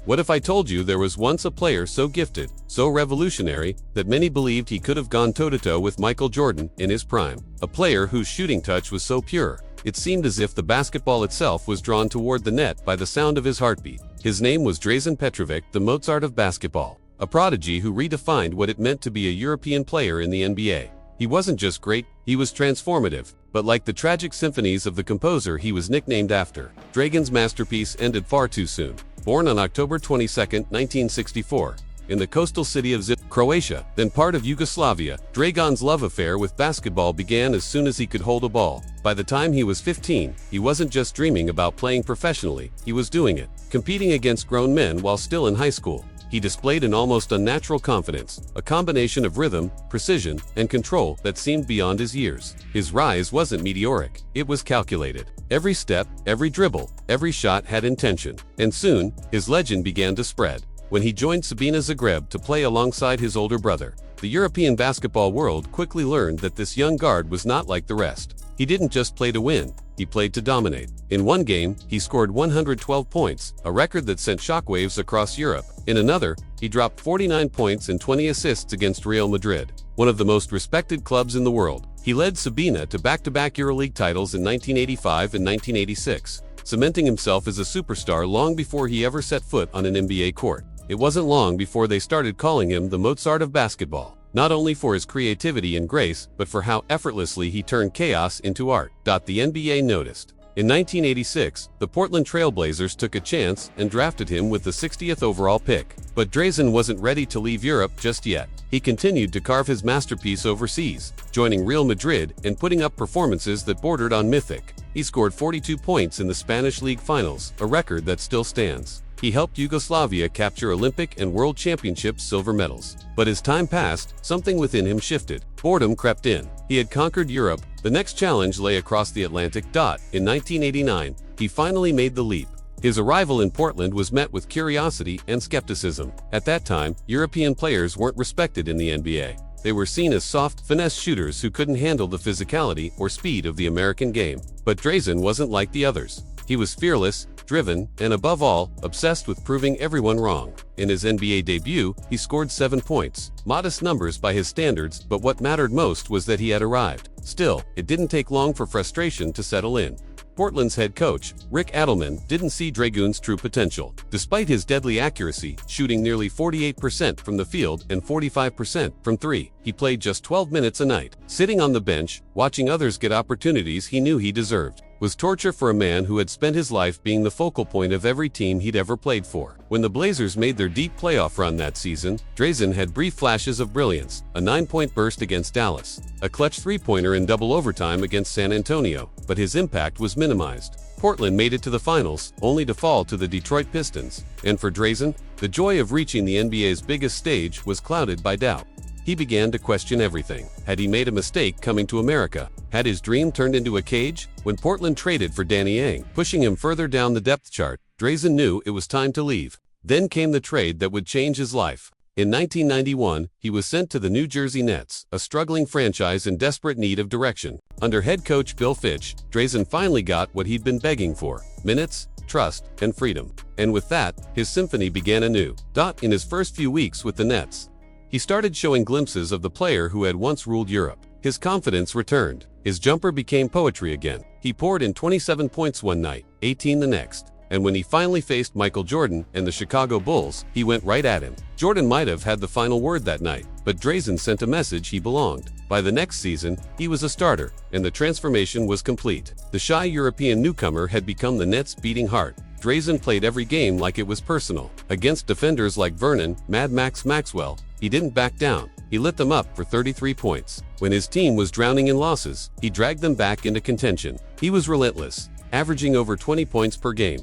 What if I told you there was once a player so gifted, so revolutionary, that many believed he could have gone toe-to-toe with Michael Jordan in his prime? A player whose shooting touch was so pure, it seemed as if the basketball itself was drawn toward the net by the sound of his heartbeat. His name was Dražen Petrović, the Mozart of basketball. A prodigy who redefined what it meant to be a European player in the NBA. He wasn't just great, he was transformative. But like the tragic symphonies of the composer he was nicknamed after, Dražen's masterpiece ended far too soon. Born on October 22, 1964, in the coastal city of Croatia, then part of Yugoslavia, Dražen's love affair with basketball began as soon as he could hold a ball. By the time he was 15, he wasn't just dreaming about playing professionally, he was doing it, competing against grown men while still in high school. He displayed an almost unnatural confidence, a combination of rhythm, precision, and control that seemed beyond his years. His rise wasn't meteoric, it was calculated. Every step, every dribble, every shot had intention. And soon, his legend began to spread. When he joined Sabina Zagreb to play alongside his older brother, the European basketball world quickly learned that this young guard was not like the rest. He didn't just play to win, he played to dominate. In one game, he scored 112 points, a record that sent shockwaves across Europe. In another, he dropped 49 points and 20 assists against Real Madrid, one of the most respected clubs in the world. He led Sabina to back-to-back EuroLeague titles in 1985 and 1986, cementing himself as a superstar long before he ever set foot on an NBA court. It wasn't long before they started calling him the Mozart of basketball, not only for his creativity and grace, but for how effortlessly he turned chaos into art. The NBA noticed. In 1986, the Portland Trail Blazers took a chance and drafted him with the 60th overall pick. But Dražen wasn't ready to leave Europe just yet. He continued to carve his masterpiece overseas, joining Real Madrid and putting up performances that bordered on mythic. He scored 42 points in the Spanish League Finals, a record that still stands. He helped Yugoslavia capture Olympic and World Championships silver medals. But as time passed, something within him shifted. Boredom crept in. He had conquered Europe. The next challenge lay across the Atlantic. In 1989, he finally made the leap. His arrival in Portland was met with curiosity and skepticism. At that time, European players weren't respected in the NBA. They were seen as soft, finesse shooters who couldn't handle the physicality or speed of the American game. But Dražen wasn't like the others. He was fearless, driven, and above all, obsessed with proving everyone wrong. In his NBA debut, he scored 7 points. Modest numbers by his standards, but what mattered most was that he had arrived. Still, it didn't take long for frustration to settle in. Portland's head coach, Rick Adelman, didn't see Dražen's true potential. Despite his deadly accuracy, shooting nearly 48% from the field and 45% from three, he played just 12 minutes a night. Sitting on the bench, watching others get opportunities he knew he deserved, was torture for a man who had spent his life being the focal point of every team he'd ever played for. When the Blazers made their deep playoff run that season, Dražen had brief flashes of brilliance, a 9-point burst against Dallas, a clutch three-pointer in double overtime against San Antonio, but his impact was minimized. Portland made it to the finals, only to fall to the Detroit Pistons. And for Dražen, the joy of reaching the NBA's biggest stage was clouded by doubt. He began to question everything. Had he made a mistake coming to America? Had his dream turned into a cage? When Portland traded for Danny Ainge, pushing him further down the depth chart, Dražen knew it was time to leave. Then came the trade that would change his life. In 1991, he was sent to the New Jersey Nets, a struggling franchise in desperate need of direction. Under head coach Bill Fitch, Dražen finally got what he'd been begging for: minutes, trust, and freedom. And with that, his symphony began anew. In his first few weeks with the Nets, he started showing glimpses of the player who had once ruled Europe. His confidence returned. His jumper became poetry again. He poured in 27 points one night, 18 the next. And when he finally faced Michael Jordan and the Chicago Bulls, he went right at him. Jordan might have had the final word that night, but Dražen sent a message he belonged. By the next season, he was a starter, and the transformation was complete. The shy European newcomer had become the Nets' beating heart. Dražen played every game like it was personal. Against defenders like Vernon, Mad Max Maxwell, he didn't back down. He lit them up for 33 points. When his team was drowning in losses, he dragged them back into contention. He was relentless, averaging over 20 points per game,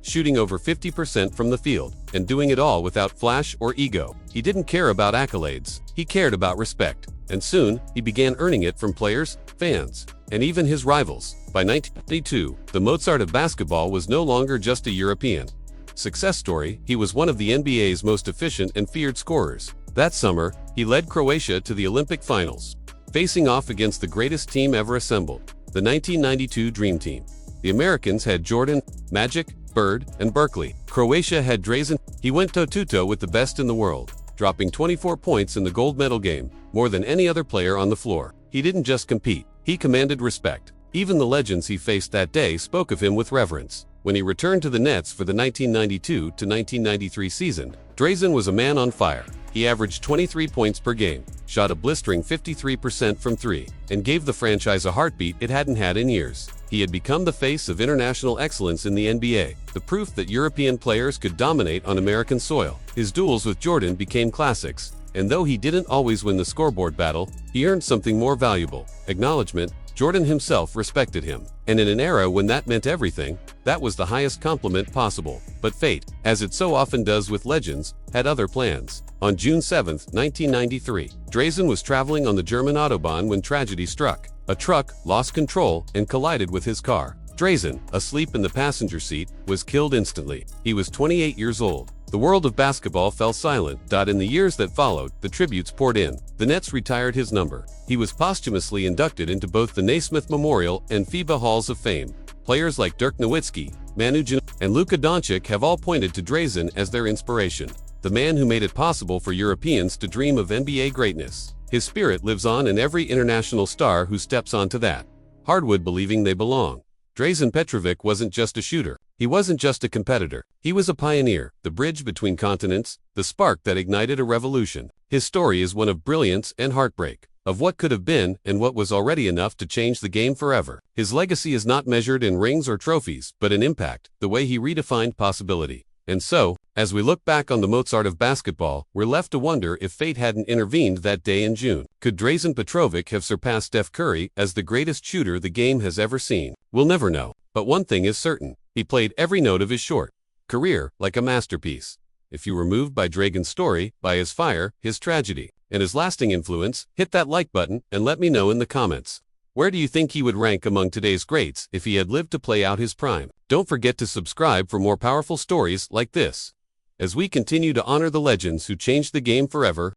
shooting over 50% from the field, and doing it all without flash or ego. He didn't care about accolades. He cared about respect. And soon, he began earning it from players, fans, and even his rivals. By 1992, the Mozart of basketball was no longer just a European success story. He was one of the NBA's most efficient and feared scorers. That summer, he led Croatia to the Olympic finals, facing off against the greatest team ever assembled, the 1992 Dream Team. The Americans had Jordan, Magic, Bird, and Berkeley. Croatia had Dražen. He went toe-to-toe with the best in the world, dropping 24 points in the gold medal game, more than any other player on the floor. He didn't just compete, he commanded respect. Even the legends he faced that day spoke of him with reverence. When he returned to the nets for the 1992-1993 season, Dražen was a man on fire. He averaged 23 points per game, shot a blistering 53% from three, and gave the franchise a heartbeat it hadn't had in years. He had become the face of international excellence in the NBA, the proof that European players could dominate on American soil. His duels with Jordan became classics, and though he didn't always win the scoreboard battle, he earned something more valuable: acknowledgement. Jordan himself respected him, and in an era when that meant everything, that was the highest compliment possible. But fate, as it so often does with legends, had other plans. On June 7, 1993, Dražen was traveling on the German Autobahn when tragedy struck. A truck lost control and collided with his car. Dražen, asleep in the passenger seat, was killed instantly. He was 28 years old. The world of basketball fell silent. In the years that followed, the tributes poured in. The Nets retired his number. He was posthumously inducted into both the Naismith Memorial and FIBA Halls of Fame. Players like Dirk Nowitzki, Manu Ginobili, and Luka Doncic have all pointed to Dražen as their inspiration, the man who made it possible for Europeans to dream of NBA greatness. His spirit lives on in every international star who steps onto that hardwood believing they belong. Dražen Petrović wasn't just a shooter. He wasn't just a competitor. He was a pioneer, the bridge between continents, the spark that ignited a revolution. His story is one of brilliance and heartbreak, of what could have been and what was already enough to change the game forever. His legacy is not measured in rings or trophies, but in impact, the way he redefined possibility. And so, as we look back on the Mozart of basketball, we're left to wonder if fate hadn't intervened that day in June. Could Dražen Petrović have surpassed Steph Curry as the greatest shooter the game has ever seen? We'll never know. But one thing is certain: he played every note of his short career like a masterpiece. If you were moved by Dražen's story, by his fire, his tragedy, and his lasting influence, hit that like button and let me know in the comments. Where do you think he would rank among today's greats if he had lived to play out his prime? Don't forget to subscribe for more powerful stories like this, as we continue to honor the legends who changed the game forever.